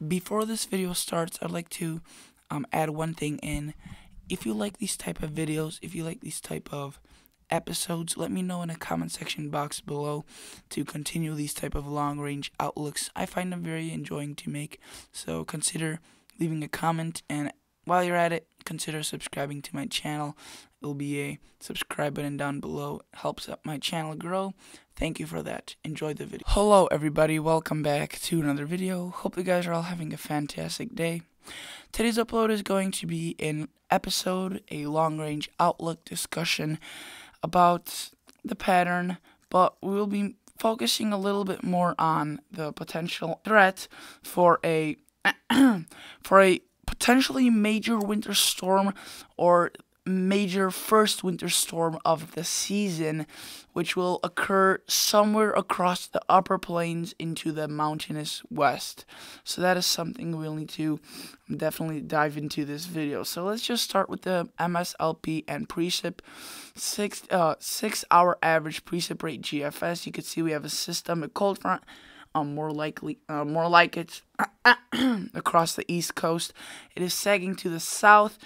Before this video starts, I'd like to add one thing in. If you like these type of videos, if you like these type of episodes, let me know in the comment section box below to continue these type of long range outlooks. I find them very enjoying to make, so consider leaving a comment, and while you're at it, consider subscribing to my channel. There will be a subscribe button down below. It helps up my channel grow. Thank you for that. Enjoy the video. Hello everybody, welcome back to another video. Hope you guys are all having a fantastic day. Today's upload is going to be an episode, a long range outlook discussion about the pattern, but we will be focusing a little bit more on the potential threat for a potentially major winter storm, or major first winter storm of the season, which will occur somewhere across the upper plains into the mountainous west. So that is something we'll need to definitely dive into this video. So let's just start with the MSLP and precip. 6 hour average precip rate GFS. You can see we have a system, a cold front, more like it's across the east coast. It is sagging to the south.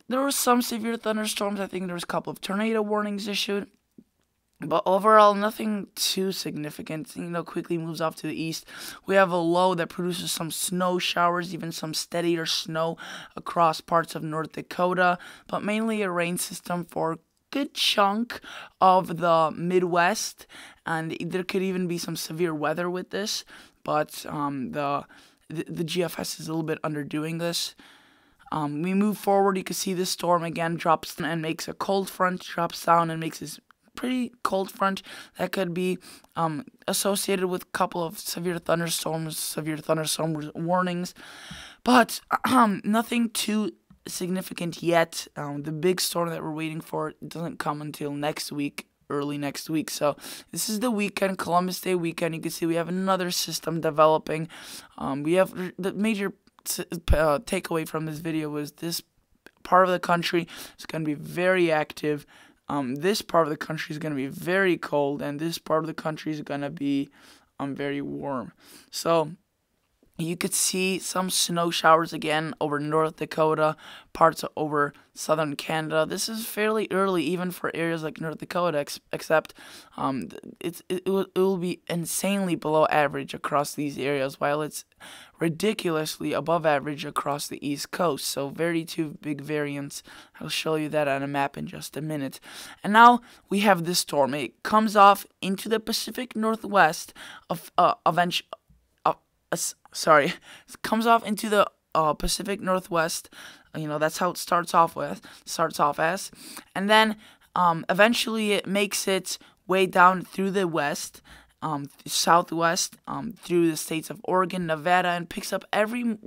There were some severe thunderstorms. I think there was a couple of tornado warnings issued, but overall nothing too significant. Quickly moves off to the east. We have a low that produces some snow showers, even some steadier snow across parts of North Dakota, but mainly a rain system for a good chunk of the Midwest, and there could even be some severe weather with this, but the GFS is a little bit underdoing this. We move forward. You can see this storm again drops and makes a cold front, drops down and makes this pretty cold front that could be associated with a couple of severe thunderstorm warnings, but nothing too significant yet. The big storm that we're waiting for doesn't come until next week, early next week. So this is the weekend, Columbus Day weekend. You can see we have another system developing. We have the major takeaway from this video was this part of the country is going to be very active. This part of the country is going to be very cold, and this part of the country is going to be very warm. So you could see some snow showers again over North Dakota, parts over southern Canada. This is fairly early even for areas like North Dakota, except it will be insanely below average across these areas, while it's ridiculously above average across the East Coast. So two big variants. I'll show you that on a map in just a minute. And now we have this storm. It comes off into the Pacific Northwest it comes off into the Pacific Northwest. That's how it starts off as, and then eventually it makes its way down through the west, southwest, through the states of Oregon, Nevada, and picks up every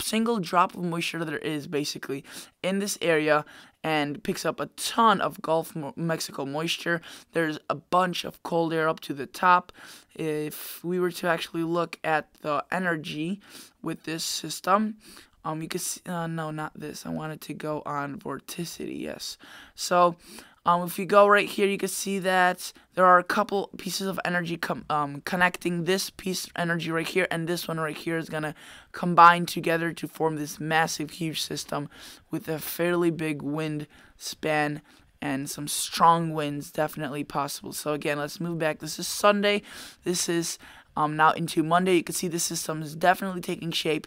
single drop of moisture there is basically in this area, and picks up a ton of Gulf of Mexico moisture. There's a bunch of cold air up to the top. If we were to actually look at the energy with this system, you could see, no, not this. I wanted to go on vorticity, yes. So if you go right here, you can see that there are a couple pieces of energy connecting. This piece of energy right here and this one right here is going to combine together to form this massive, huge system with a fairly big wind span and some strong winds definitely possible. So again, let's move back. This is Sunday. This is now into Monday. You can see the system is definitely taking shape.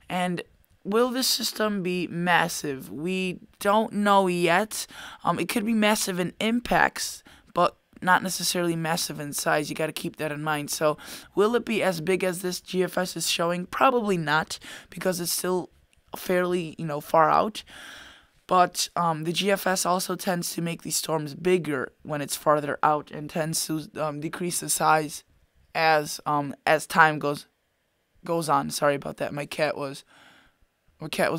And will this system be massive? We don't know yet. It could be massive in impacts, but not necessarily massive in size. You got to keep that in mind. So will it be as big as this GFS is showing? Probably not, because it's still fairly, far out. But the GFS also tends to make these storms bigger when it's farther out, and tends to decrease the size as time goes on. Sorry about that. My cat was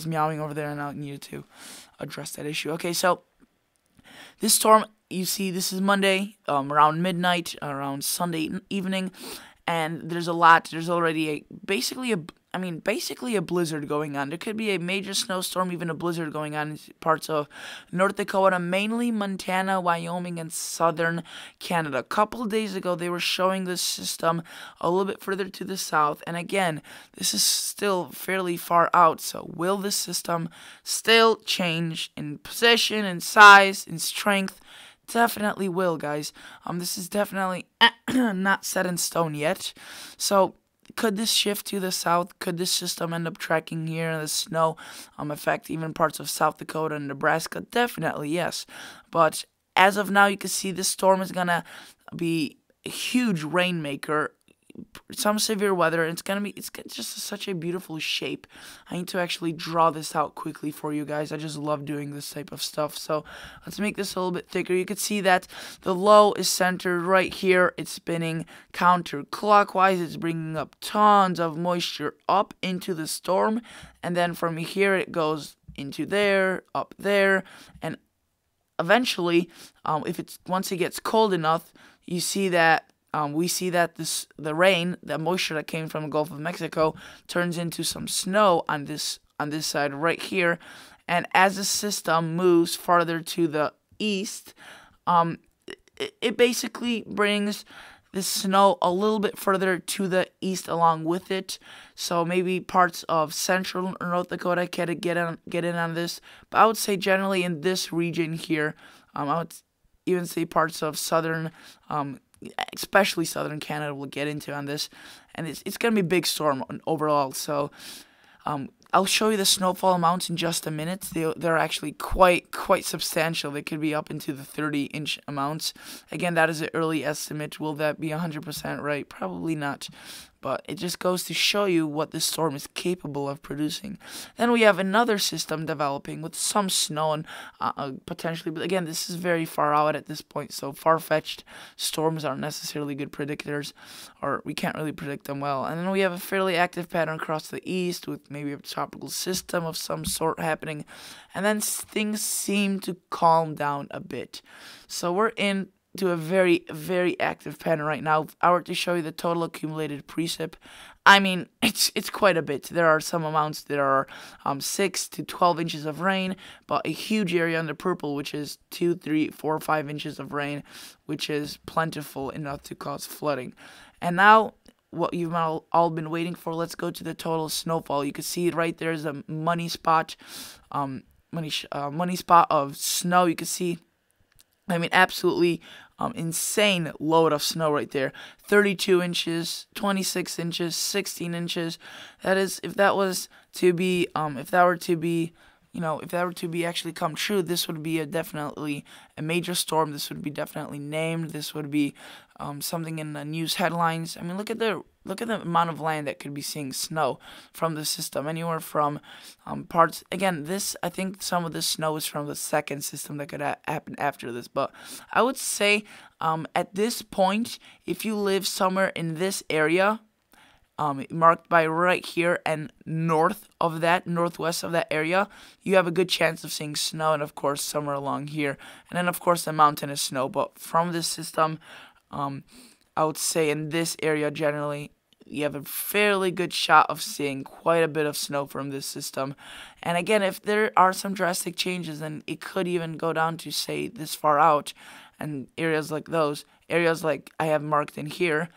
meowing over there, and I needed to address that issue. Okay, so this storm, you see, this is Monday, around midnight, around Sunday evening, and there's already basically I mean, basically a blizzard going on. There could be a major snowstorm, even a blizzard going on in parts of North Dakota, mainly Montana, Wyoming, and southern Canada. A couple of days ago, they were showing this system a little bit further to the south. And again, this is still fairly far out. So will this system still change in position, in size, in strength? Definitely will, guys. This is definitely not set in stone yet. So could this shift to the south? Could this system end up tracking here in the snow, affect even parts of South Dakota and Nebraska? Definitely, yes. But as of now, you can see this storm is gonna be a huge rainmaker. Some severe weather. It's just such a beautiful shape. I need to actually draw this out quickly for you guys. I just love doing this type of stuff. So let's make this a little bit thicker. You can see that the low is centered right here. It's spinning counterclockwise. It's bringing up tons of moisture up into the storm, and then from here it goes into there, up there, and eventually, once it gets cold enough, you see that. We see that the rain, the moisture that came from the Gulf of Mexico, turns into some snow on this side right here, and as the system moves farther to the east, it basically brings the snow a little bit further to the east along with it. So maybe parts of central North Dakota can get in on this, but I would say generally in this region here, I would even say parts of southern. Especially southern Canada will get into on this, and it's going to be a big storm overall. So I'll show you the snowfall amounts in just a minute. They're actually quite substantial. They could be up into the 30-inch amounts. Again, that is an early estimate. Will that be 100% right? Probably not. But it just goes to show you what this storm is capable of producing. Then we have another system developing with some snow and potentially, but again, this is very far out at this point, so far-fetched storms aren't necessarily good predictors, or we can't really predict them well. And then we have a fairly active pattern across the east with maybe a tropical system of some sort happening, and then things seem to calm down a bit. So we're into a very active pattern right now. If I were to show you the total accumulated precip, I mean, it's quite a bit. There are some amounts that are 6 to 12 inches of rain, but a huge area in the purple, which is 2, 3, 4, 5 inches of rain, which is plentiful enough to cause flooding. And now, what you've all been waiting for, let's go to the total snowfall. You can see right there is a money spot of snow. You can see, I mean, absolutely insane load of snow right there. 32 inches, 26 inches, 16 inches. That is, if that were to be actually come true, this would be definitely a major storm. This would be definitely named. This would be something in the news headlines. I mean, look at the amount of land that could be seeing snow from the system. Anywhere from parts. Again, I think some of this snow is from the second system that could happen after this. But I would say at this point, if you live somewhere in this area, marked by right here and northwest of that area, you have a good chance of seeing snow, and of course somewhere along here, and then of course the mountainous snow. But from this system, I would say in this area generally, you have a fairly good shot of seeing quite a bit of snow from this system. And again, if there are some drastic changes, then it could even go down to, say, this far out, and areas like I have marked in here,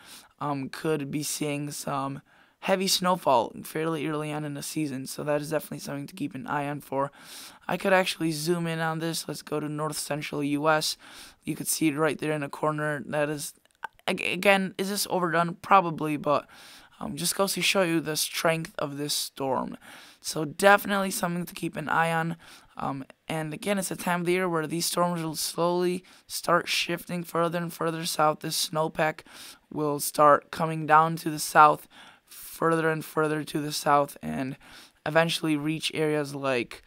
could be seeing some heavy snowfall fairly early on in the season. So that is definitely something to keep an eye on for. I could actually zoom in on this. Let's go to north central U.S. You could see it right there in the corner. That is, again, is this overdone? Probably, but just goes to show you the strength of this storm. So definitely something to keep an eye on. And again, it's a time of the year where these storms will slowly start shifting further and further south. This snowpack will start coming down to the south, further and further to the south, and eventually reach areas like,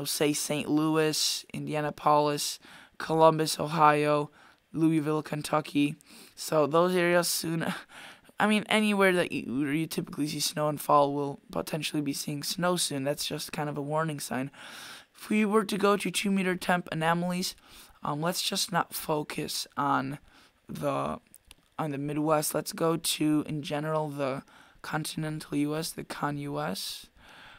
say St. Louis, Indianapolis, Columbus, Ohio, Louisville, Kentucky. So those areas soon, I mean, anywhere that you typically see snow and fall will potentially be seeing snow soon. That's just kind of a warning sign. If we were to go to 2-meter temp anomalies, let's just not focus on the Midwest. Let's go to, in general, the continental US, the con-US.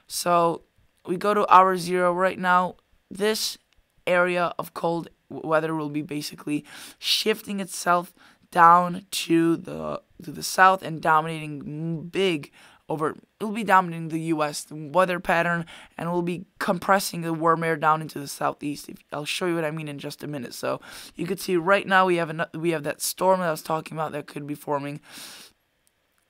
So we go to hour 0 right now. This area of cold weather will be basically shifting itself down to the south and dominating big over. It will be dominating the U.S. the weather pattern, and will be compressing the warm air down into the southeast. I'll show you what I mean in just a minute. So you can see right now we have that storm that I was talking about that could be forming.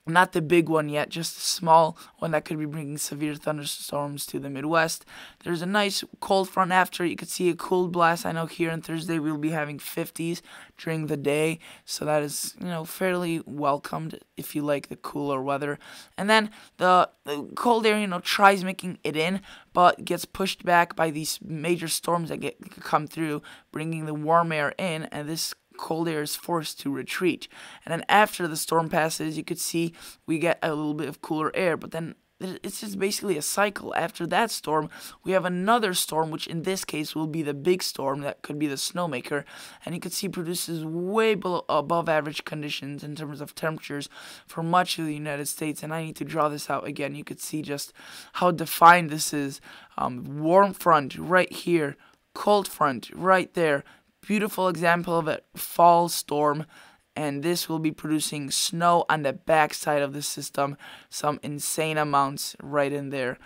Not the big one yet, just a small one that could be bringing severe thunderstorms to the Midwest. There's a nice cold front after. You could see a cold blast. I know here on Thursday we'll be having 50s during the day, so that is, fairly welcomed if you like the cooler weather. And then the cold air, tries making it in, but gets pushed back by these major storms that come through, bringing the warm air in, and this cold air is forced to retreat. And then after the storm passes, you could see we get a little bit of cooler air, but then it's just basically a cycle. After that storm, we have another storm, which in this case will be the big storm that could be the snowmaker, and you can see produces way above average conditions in terms of temperatures for much of the United States. And I need to draw this out again. You could see just how defined this is. Warm front right here, cold front right there. Beautiful example of a fall storm, and this will be producing snow on the backside of the system, some insane amounts right in there,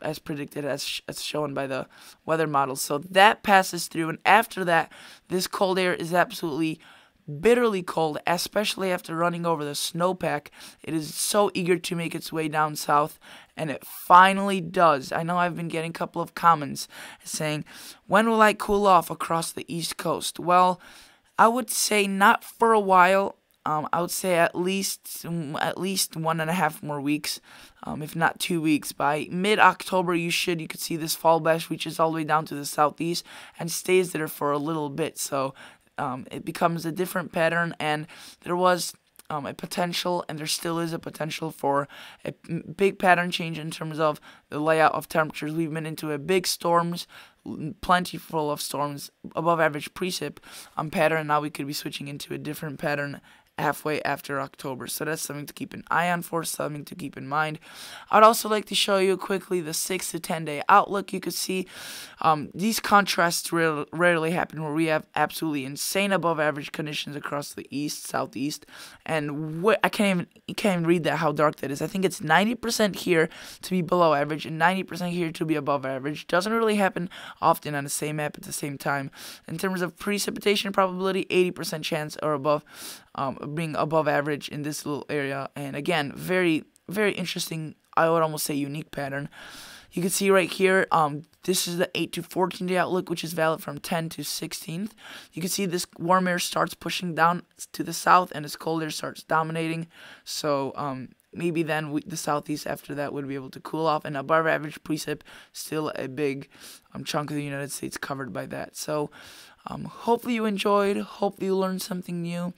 as predicted, as shown by the weather models. So that passes through, and after that, this cold air is absolutely bitterly cold, especially after running over the snowpack. It is so eager to make its way down south, and it finally does. I know I've been getting a couple of comments saying, when will I cool off across the East Coast? Well, I would say not for a while. I would say at least 1.5 more weeks, if not 2 weeks. By mid-October, you could see this fall blast reaches all the way down to the southeast and stays there for a little bit. So it becomes a different pattern, and there was a potential, and there still is a potential for a big pattern change in terms of the layout of temperatures. We've been into a big storms, plenty full of storms, above average precip pattern. Now we could be switching into a different pattern halfway after October. So that's something to keep an eye on for, something to keep in mind. I'd also like to show you quickly the 6 to 10 day outlook. You could see these contrasts rarely happen, where we have absolutely insane above average conditions across the east, southeast, and you can't even read that, how dark that is. I think it's 90% here to be below average and 90% here to be above average. Doesn't really happen often on the same map at the same time. In terms of precipitation probability, 80% chance or above, being above average in this little area. And again, very, very interesting, I would almost say unique pattern. You can see right here, this is the 8 to 14 day outlook, which is valid from 10 to 16th. You can see this warm air starts pushing down to the south, and this cold air starts dominating. So maybe then the southeast after that would be able to cool off, and above average precip, still a big chunk of the United States covered by that. So hopefully you enjoyed, hopefully you learned something new.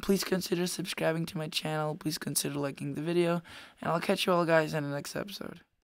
Please consider subscribing to my channel, please consider liking the video, and I'll catch you all guys in the next episode.